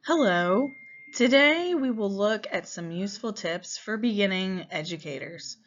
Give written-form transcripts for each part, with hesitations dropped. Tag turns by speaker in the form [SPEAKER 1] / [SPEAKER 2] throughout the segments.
[SPEAKER 1] Hello. Today we will look at some useful tips for beginning educators.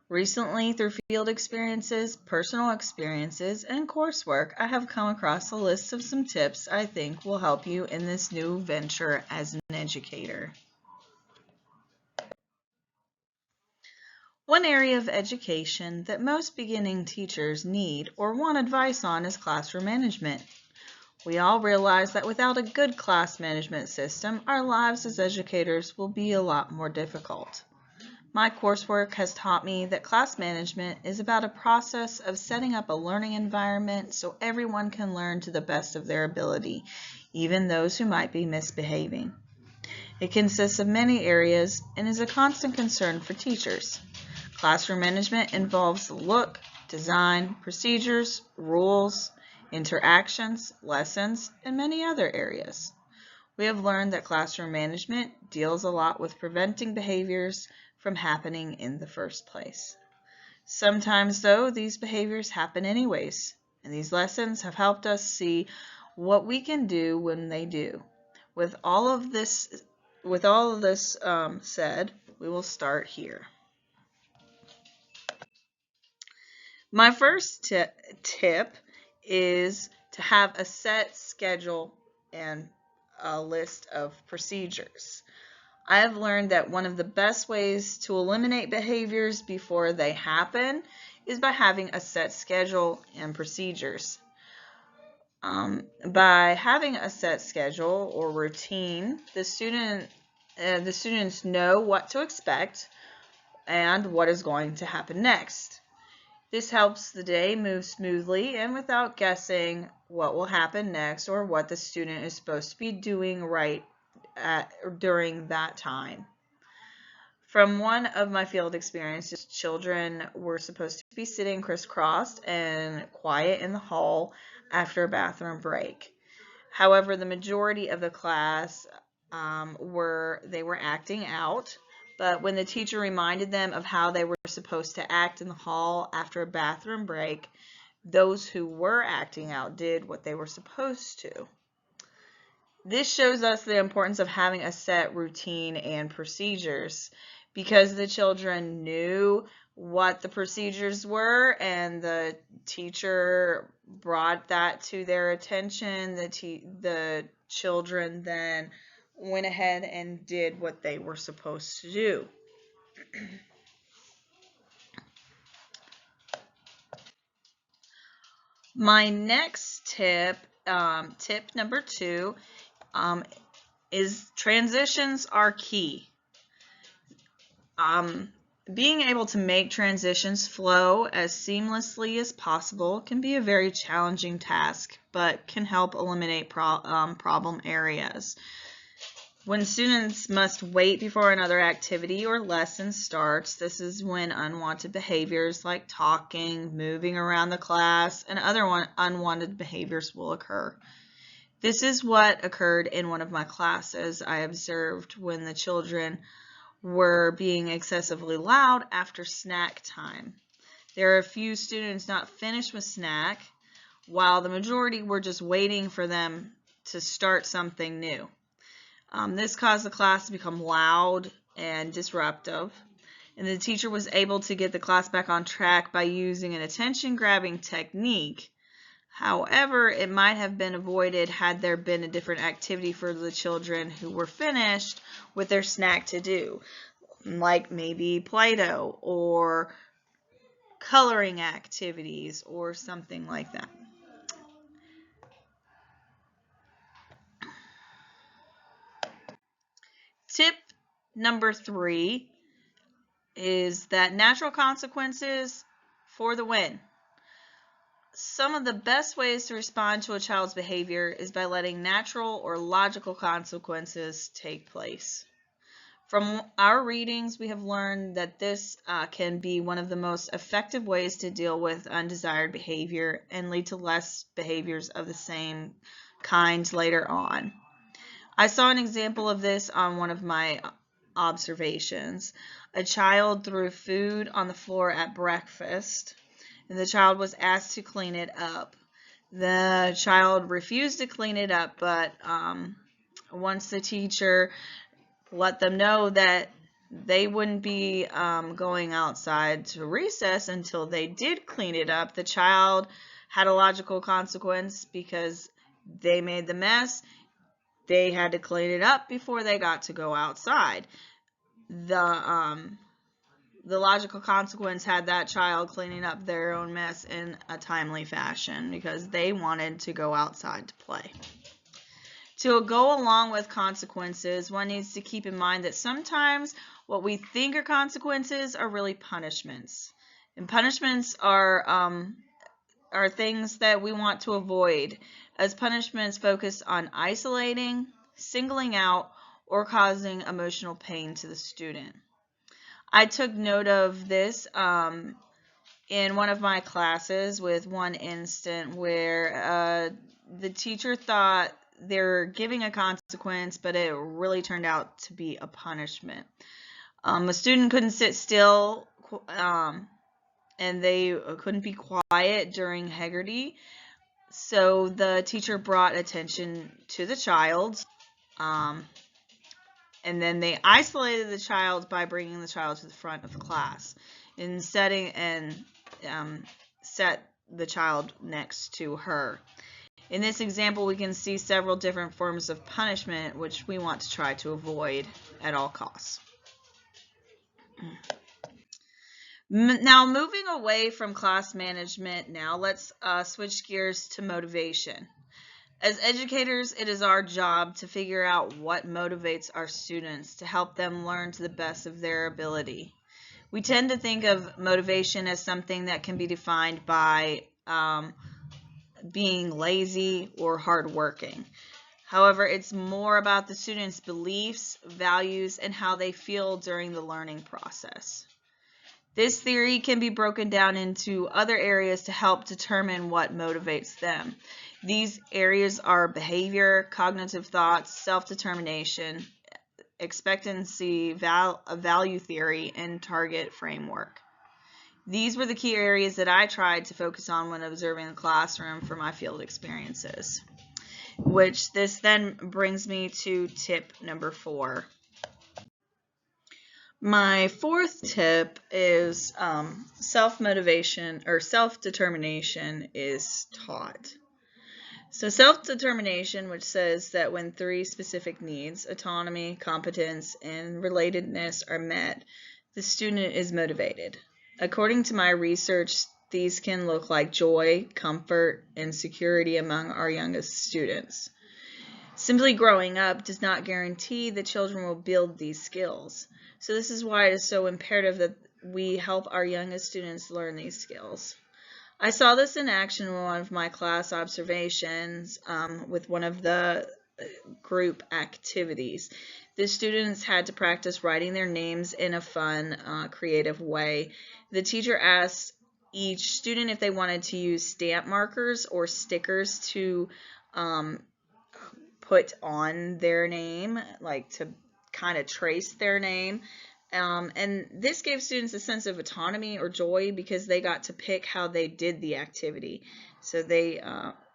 [SPEAKER 1] Recently, through field experiences, personal experiences, and coursework, I have come across a list of some tips I think will help you in this new venture as an educator. One area of education that most beginning teachers need or want advice on is classroom management. We all realize that without a good class management system, our lives as educators will be a lot more difficult. My coursework has taught me that class management is about a process of setting up a learning environment so everyone can learn to the best of their ability, even those who might be misbehaving. It consists of many areas and is a constant concern for teachers. Classroom management involves the look, design, procedures, rules, interactions, lessons, and many other areas. We have learned that classroom management deals a lot with preventing behaviors from happening in the first place. Sometimes, though, these behaviors happen anyways, and these lessons have helped us see what we can do when they do. With all of this, said, we will start here. My first tip is to have a set schedule and a list of procedures. I have learned that one of the best ways to eliminate behaviors before they happen is by having a set schedule and procedures. By having a set schedule or routine, the students know what to expect and what is going to happen next. This helps the day move smoothly and without guessing what will happen next or what the student is supposed to be doing during that time. From one of my field experiences, children were supposed to be sitting crisscrossed and quiet in the hall after a bathroom break. However, the majority of the class were acting out, but when the teacher reminded them of how they were supposed to act in the hall after a bathroom break, those who were acting out did what they were supposed to. This shows us the importance of having a set routine and procedures because the children knew what the procedures were and the teacher brought that to their attention. The children then went ahead and did what they were supposed to do. My next tip number 2, is transitions are key. Being able to make transitions flow as seamlessly as possible can be a very challenging task, but can help eliminate problem areas. When students must wait before another activity or lesson starts, this is when unwanted behaviors like talking, moving around the class, and other unwanted behaviors will occur. This is what occurred in one of my classes. I observed when the children were being excessively loud after snack time. There are a few students not finished with snack, while the majority were just waiting for them to start something new. This caused the class to become loud and disruptive, and the teacher was able to get the class back on track by using an attention-grabbing technique. However, it might have been avoided had there been a different activity for the children who were finished with their snack to do, like maybe Play-Doh or coloring activities or something like that. Tip number 3 is that natural consequences for the win. Some of the best ways to respond to a child's behavior is by letting natural or logical consequences take place. From our readings, we have learned that this can be one of the most effective ways to deal with undesired behavior and lead to less behaviors of the same kind later on. I saw an example of this on one of my observations. A child threw food on the floor at breakfast, and the child was asked to clean it up. The child refused to clean it up, but once the teacher let them know that they wouldn't be going outside to recess until they did clean it up, the child had a logical consequence because they made the mess. They had to clean it up before they got to go outside. The logical consequence had that child cleaning up their own mess in a timely fashion because they wanted to go outside to play. To go along with consequences, one needs to keep in mind that sometimes what we think are consequences are really punishments. And punishments are things that we want to avoid, as punishments focus on isolating, singling out, or causing emotional pain to the student. I took note of this in one of my classes with one instant where the teacher thought they were giving a consequence, but it really turned out to be a punishment. A student couldn't sit still, and they couldn't be quiet during Haggerty, so the teacher brought attention to the child, and then they isolated the child by bringing the child to the front of the class and set the child next to her. In this example, we can see several different forms of punishment which we want to try to avoid at all costs. Now, moving away from class management, let's switch gears to motivation. As educators, it is our job to figure out what motivates our students to help them learn to the best of their ability. We tend to think of motivation as something that can be defined by being lazy or hardworking. However, it's more about the students' beliefs, values, and how they feel during the learning process. This theory can be broken down into other areas to help determine what motivates them. These areas are behavior, cognitive thoughts, self-determination, expectancy, value theory, and target framework. These were the key areas that I tried to focus on when observing the classroom for my field experiences, which this then brings me to tip number 4. My fourth tip is self-motivation or self-determination is taught. So self-determination, which says that when 3 specific needs, autonomy, competence, and relatedness are met, the student is motivated. According to my research, these can look like joy, comfort, and security among our youngest students. Simply growing up does not guarantee that children will build these skills. So this is why it is so imperative that we help our youngest students learn these skills. I saw this in action in one of my class observations with one of the group activities. The students had to practice writing their names in a fun, creative way. The teacher asked each student if they wanted to use stamp markers or stickers to put on their name, like to kind of trace their name. And this gave students a sense of autonomy or joy because they got to pick how they did the activity. So they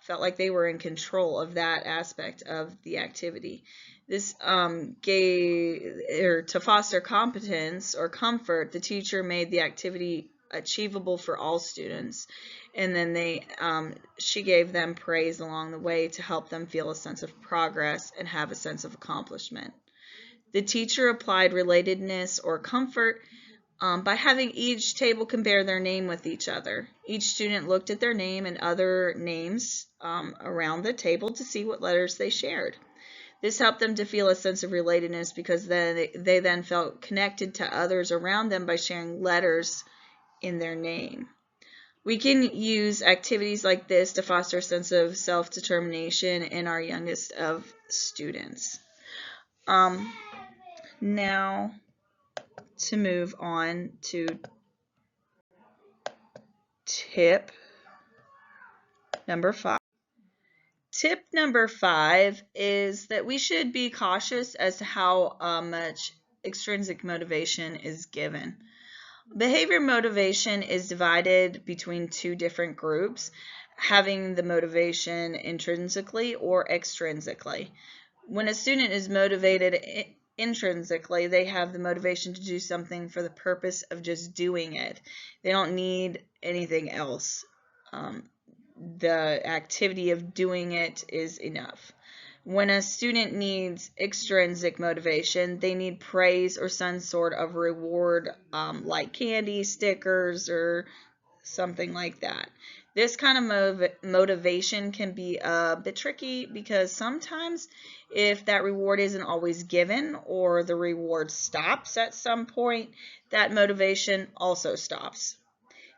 [SPEAKER 1] felt like they were in control of that aspect of the activity. This to foster competence or comfort, the teacher made the activity achievable for all students, and then she gave them praise along the way to help them feel a sense of progress and have a sense of accomplishment. The teacher applied relatedness or comfort by having each table compare their name with each other. Each student looked at their name and other names around the table to see what letters they shared. This helped them to feel a sense of relatedness because they then felt connected to others around them by sharing letters in their name. We can use activities like this to foster a sense of self-determination in our youngest of students. Now, to move on to tip number 5. Tip number 5 is that we should be cautious as to how much extrinsic motivation is given. Behavior motivation is divided between 2 different groups, having the motivation intrinsically or extrinsically. When a student is motivated intrinsically, they have the motivation to do something for the purpose of just doing it. They don't need anything else. The activity of doing it is enough. When a student needs extrinsic motivation, they need praise or some sort of reward, like candy, stickers, or something like that. This kind of motivation can be a bit tricky because sometimes if that reward isn't always given or the reward stops at some point, that motivation also stops.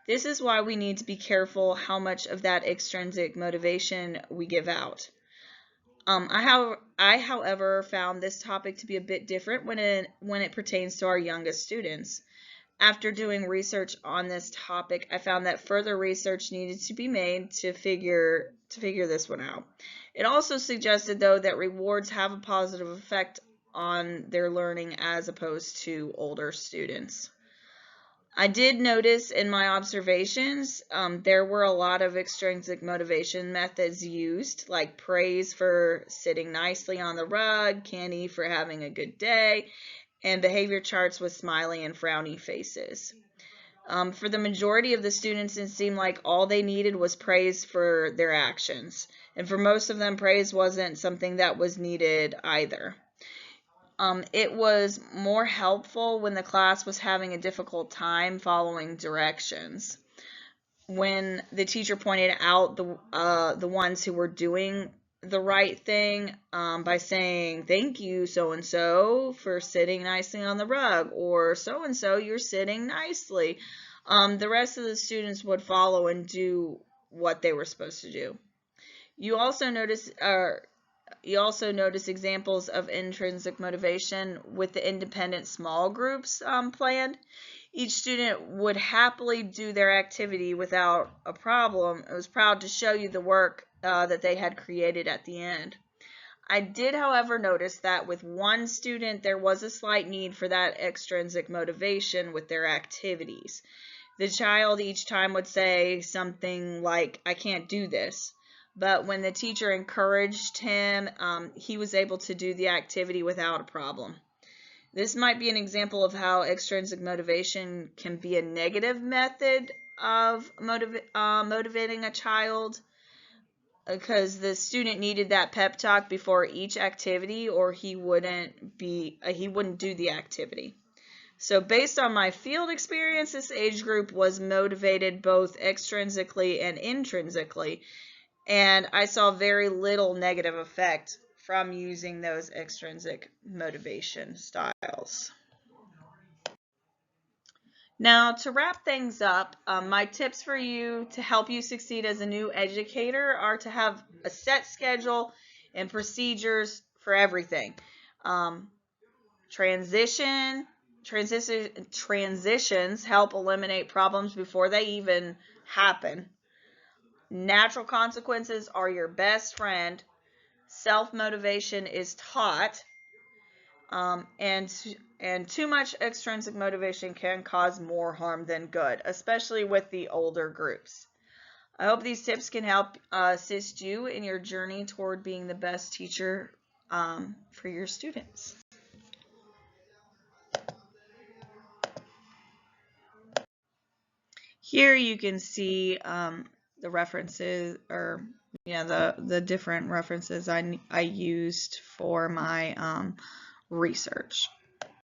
[SPEAKER 1] This is why we need to be careful how much of that extrinsic motivation we give out. I, however, found this topic to be a bit different when it pertains to our youngest students. After doing research on this topic, I found that further research needed to be made to figure this one out. It also suggested, though, that rewards have a positive effect on their learning as opposed to older students. I did notice in my observations there were a lot of extrinsic motivation methods used, like praise for sitting nicely on the rug, candy for having a good day, and behavior charts with smiley and frowny faces. For the majority of the students, it seemed like all they needed was praise for their actions. And for most of them, praise wasn't something that was needed either. It was more helpful when the class was having a difficult time following directions. When the teacher pointed out the ones who were doing the right thing by saying, "Thank you, so-and-so, for sitting nicely on the rug," or "So-and-so, you're sitting nicely," the rest of the students would follow and do what they were supposed to do. You also notice examples of intrinsic motivation with the independent small groups planned. Each student would happily do their activity without a problem. It was proud to show you the work that they had created at the end. I did, however, notice that with one student, there was a slight need for that extrinsic motivation with their activities. The child each time would say something like, "I can't do this." But when the teacher encouraged him, he was able to do the activity without a problem. This might be an example of how extrinsic motivation can be a negative method of motivating a child, because the student needed that pep talk before each activity, or he wouldn't do the activity. So based on my field experience, this age group was motivated both extrinsically and intrinsically, and I saw very little negative effect from using those extrinsic motivation styles. Now, to wrap things up, my tips for you to help you succeed as a new educator are to have a set schedule and procedures for everything. Transitions help eliminate problems before they even happen. Natural consequences are your best friend. Self-motivation is taught. And too much extrinsic motivation can cause more harm than good, especially with the older groups. I hope these tips can help assist you in your journey toward being the best teacher for your students. Here you can see the references, or the different references I used for my research.